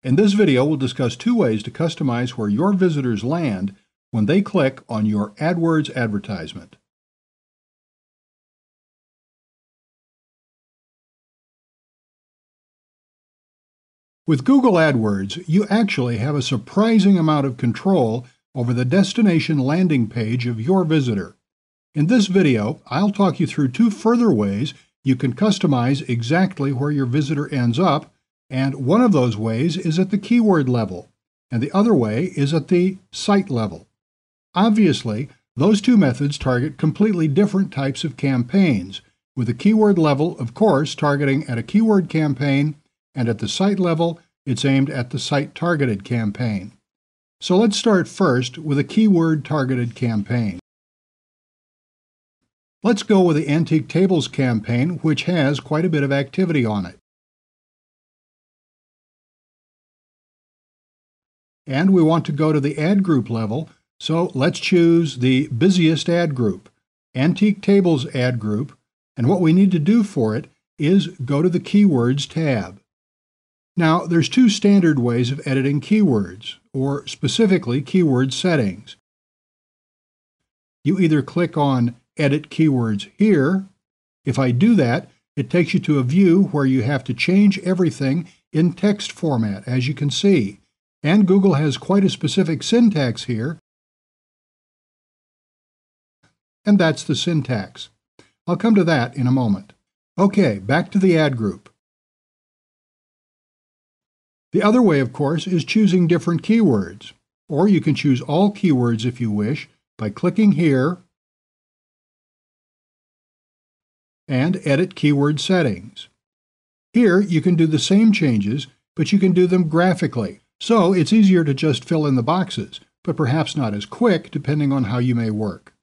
In this video, we'll discuss two ways to customize where your visitors land when they click on your AdWords advertisement. With Google AdWords, you actually have a surprising amount of control over the destination landing page of your visitor. In this video, I'll talk you through two further ways you can customize exactly where your visitor ends up, and one of those ways is at the keyword level, and the other way is at the site level. Obviously, those two methods target completely different types of campaigns, with the keyword level, of course, targeting at a keyword campaign, and at the site level, it's aimed at the site-targeted campaign. So let's start first with a keyword-targeted campaign. Let's go with the Antique Tables campaign, which has quite a bit of activity on it. And we want to go to the ad group level, so let's choose the busiest ad group, Antique Tables ad group, and what we need to do for it is go to the Keywords tab. Now, there's two standard ways of editing keywords, or specifically keyword settings. You either click on Edit Keywords here. If I do that, it takes you to a view where you have to change everything in text format, as you can see. And Google has quite a specific syntax here, and that's the syntax. I'll come to that in a moment. Okay, back to the ad group. The other way, of course, is choosing different keywords, or you can choose all keywords if you wish by clicking here and Edit Keyword Settings. Here you can do the same changes, but you can do them graphically, so it's easier to just fill in the boxes, but perhaps not as quick depending on how you may work.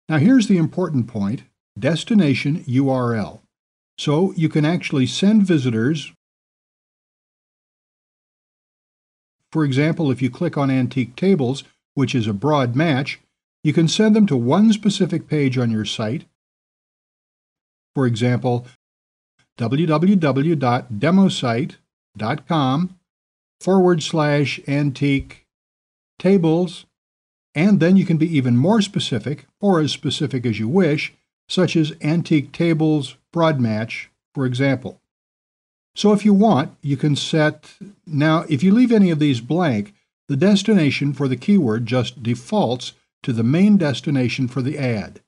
Now here's the important point, destination URL. So you can actually send visitors. For example, if you click on Antique Tables, which is a broad match, you can send them to one specific page on your site. For example, www.demosite.com/antique tables, and then you can be even more specific, or as specific as you wish, such as Antique Tables broad match, for example. So if you want, you can set. Now, if you leave any of these blank, the destination for the keyword just defaults to the main destination for the ad.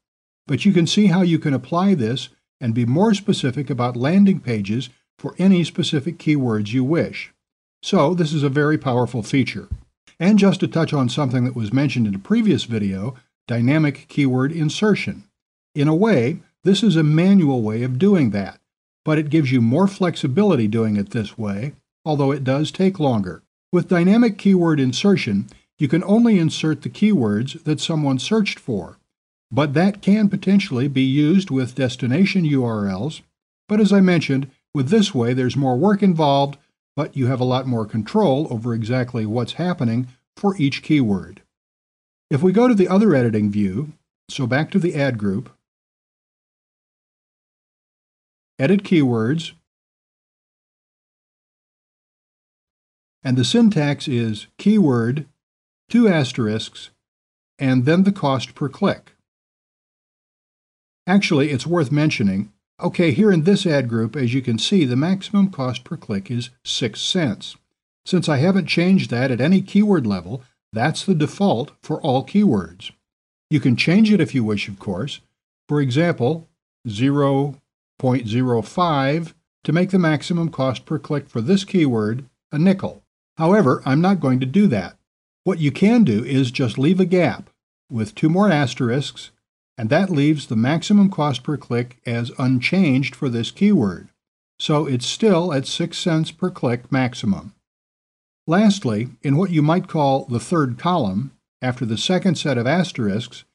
But you can see how you can apply this and be more specific about landing pages for any specific keywords you wish. So this is a very powerful feature. And just to touch on something that was mentioned in a previous video, dynamic keyword insertion. In a way, this is a manual way of doing that, but it gives you more flexibility doing it this way, although it does take longer. With dynamic keyword insertion, you can only insert the keywords that someone searched for, but that can potentially be used with destination URLs. But as I mentioned, with this way there's more work involved, but you have a lot more control over exactly what's happening for each keyword. If we go to the other editing view, so back to the ad group, Edit Keywords, and the syntax is keyword, 2 asterisks, and then the cost per click. Actually, it's worth mentioning, okay, here in this ad group, as you can see, the maximum cost per click is 6 cents. Since I haven't changed that at any keyword level, that's the default for all keywords. You can change it if you wish, of course. For example, 0.05 to make the maximum cost per click for this keyword a nickel. However, I'm not going to do that. What you can do is just leave a gap with 2 more asterisks, and that leaves the maximum cost per click as unchanged for this keyword. So it's still at 6 cents per click maximum. Lastly, in what you might call the third column, after the second set of asterisks,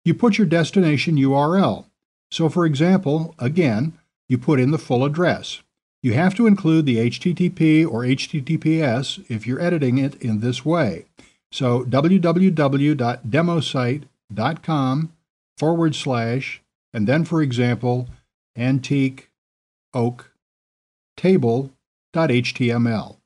you put your destination URL. So for example, again, you put in the full address. You have to include the HTTP or HTTPS if you're editing it in this way. So www.demosite.com/ and then, for example, antique oak table.html.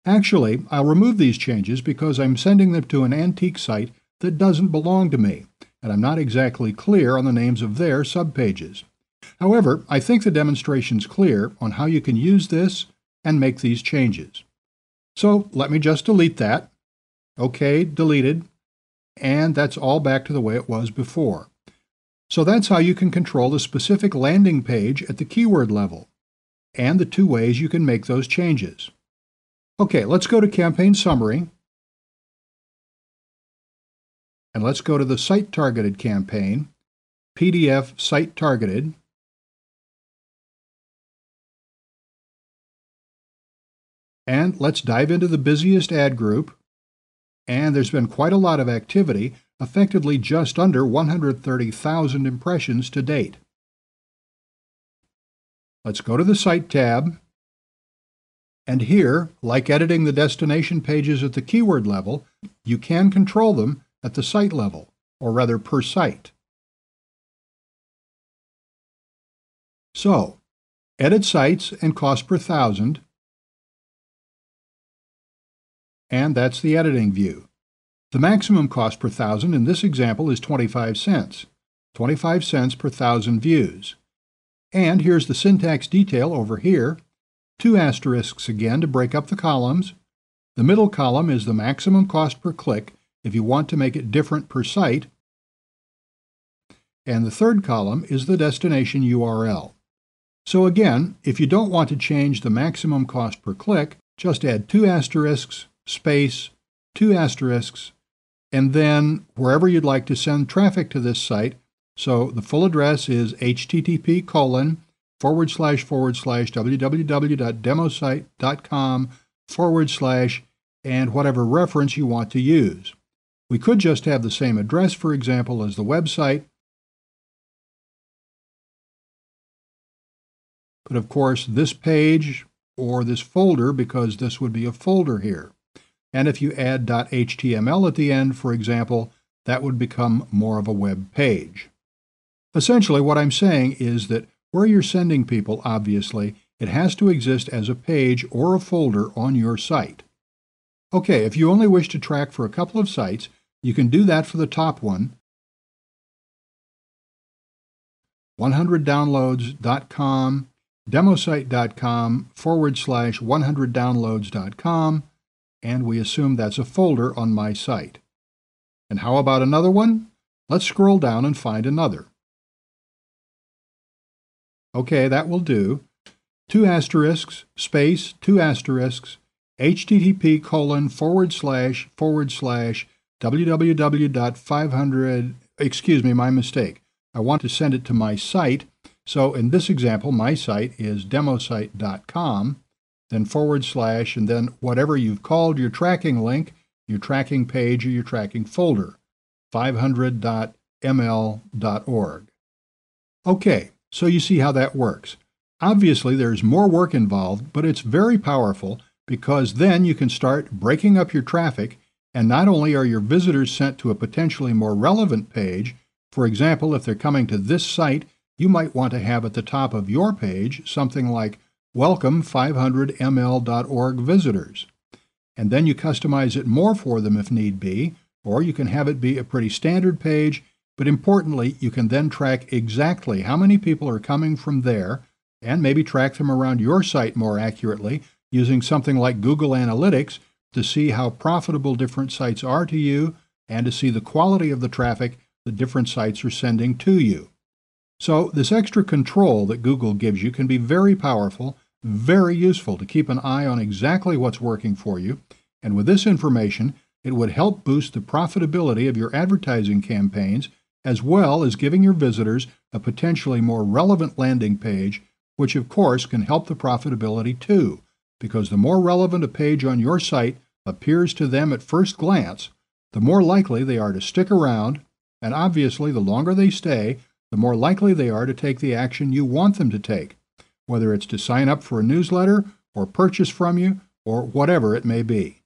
Actually, I'll remove these changes because I'm sending them to an antique site that doesn't belong to me, and I'm not exactly clear on the names of their subpages. However, I think the demonstration's clear on how you can use this and make these changes. So let me just delete that. OK, deleted. And that's all back to the way it was before. So that's how you can control the specific landing page at the keyword level, and the two ways you can make those changes. OK, let's go to Campaign Summary, and let's go to the Site Targeted campaign, PDF Site Targeted, and let's dive into the busiest ad group, and there's been quite a lot of activity, effectively just under 130,000 impressions to date. Let's go to the Site tab, and here, like editing the destination pages at the keyword level, you can control them at the site level, or rather per site. So, edit sites and cost per thousand, and that's the editing view. The maximum cost per thousand in this example is 25 cents. 25 cents per thousand views. And here's the syntax detail over here. 2 asterisks again to break up the columns. The middle column is the maximum cost per click if you want to make it different per site. And the third column is the destination URL. So again, if you don't want to change the maximum cost per click, just add 2 asterisks, space, 2 asterisks, and then wherever you'd like to send traffic to this site. So the full address is http://www.demosite.com/ and whatever reference you want to use. We could just have the same address, for example, as the website. But of course, this page or this folder, because this would be a folder here. And if you add .html at the end, for example, that would become more of a web page. Essentially, what I'm saying is that where you're sending people, obviously, it has to exist as a page or a folder on your site. Okay, if you only wish to track for a couple of sites, you can do that for the top one, 100downloads.com, demosite.com/100downloads.com, and we assume that's a folder on my site. And how about another one? Let's scroll down and find another. Okay, that will do. 2 asterisks, space, 2 asterisks, http://www.500, excuse me, my mistake. I want to send it to my site. So in this example, my site is demosite.com, then / and then whatever you've called your tracking link, your tracking page, or your tracking folder, 500.ml.org. Okay, so you see how that works. Obviously, there's more work involved, but it's very powerful because then you can start breaking up your traffic, and not only are your visitors sent to a potentially more relevant page. For example, if they're coming to this site, you might want to have at the top of your page something like Welcome 500ml.org visitors. And then you customize it more for them if need be, or you can have it be a pretty standard page, but importantly, you can then track exactly how many people are coming from there, and maybe track them around your site more accurately using something like Google Analytics to see how profitable different sites are to you and to see the quality of the traffic that different sites are sending to you. So this extra control that Google gives you can be very powerful, very useful to keep an eye on exactly what's working for you, and with this information, it would help boost the profitability of your advertising campaigns, as well as giving your visitors a potentially more relevant landing page, which of course can help the profitability too, because the more relevant a page on your site appears to them at first glance, the more likely they are to stick around, and obviously the longer they stay, the more likely they are to take the action you want them to take, whether it's to sign up for a newsletter or purchase from you or whatever it may be.